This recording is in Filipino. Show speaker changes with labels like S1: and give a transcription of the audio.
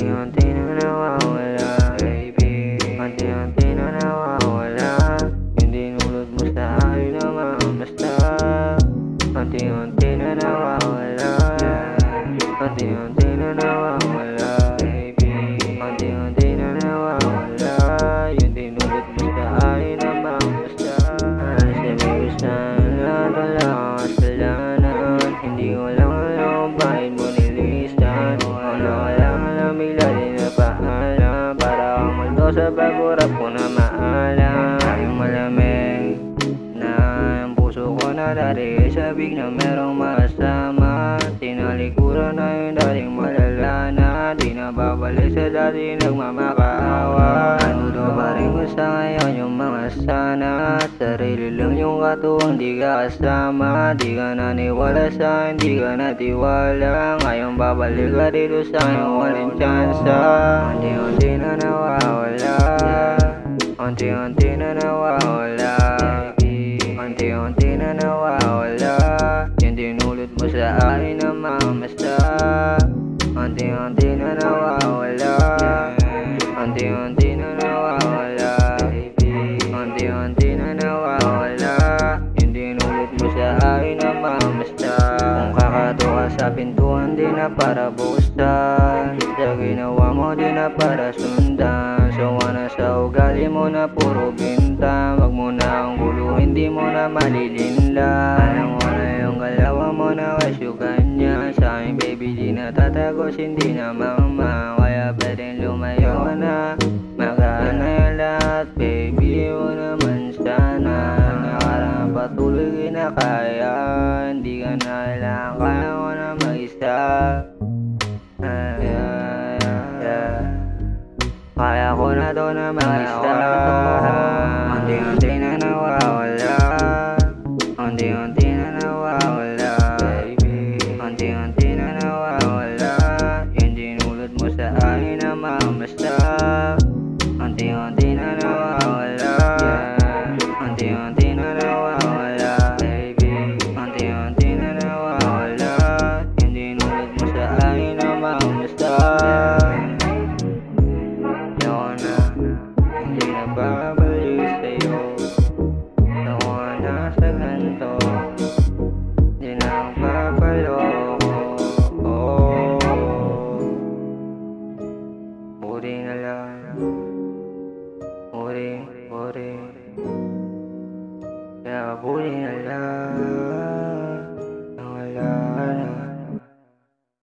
S1: Unti-unti na nawawala, baby. Unti-unti na nawawala yung dinulot mo sa akin na mamasta. Unti-unti na nawawala, unti-unti na nawawala, baby. Unti-unti na nawawala yung dinulot mo sa akin na mamasta. Sabi ko sana wala kang kasalanan, hindi ko lang alam kung bakit mo nilisan. Ano ka lang alam, bigla din na paalam, para kang multo sa pag-urap ko na maalam. Yung malamig na ang puso ko na dati sa bigla merong masama. Tinalikuran na yung dating malala na, di na babalik sa dati nagmamakaawa. Ano daw pa rin ko sa ngayon yung mga sana, sarili lang yung katuwang di ka kasama. Di ka naniwala sa akin, di ka natiwala, ngayon babalik ka dito sa akin, walang tsansa. Unti-unti na nawawala, unti-unti na nawawala, unti-unti na nawawala yung dinulot mo sa akin na mamasta. Unti-unti na nawawala, unti-unti na nawawala, unti-unti na nawawala yung dinulot mo sa akin na mamasta. Kung kakato ka sa pintuan, di na para buksan, sa ginawa mo di na para sundan. Sawa na sa ugali mo na puro bintang, wag mo na ang gulo, hindi mo na malilinlang. Alam mo na yung galawa mo na kasyugan niya sa akin, baby, di na tatagos, hindi na mama. Kaya pwedeng lumayo na, magaan na yung lahat, baby, mo naman sana. Nakarang patuloy kinakaya, hindi ka na kailangan, kaya mo na mag-isa. Kaya ko na to na mag-isa. Unti-unti na nawawala, unti-unti na nawawala, baby. Unti-unti na nawawala yung dinulot mo sa akin na mamasta. Unti-unti na nawawala, unti-unti na nawawala, baby. Unti-unti na nawawala yung dinulot mo sa akin na mamasta. Hindi na babalik sa'yo, ako na sa ganito, di na ako papaloko. Buti na lang, buti, kaya buti na lang.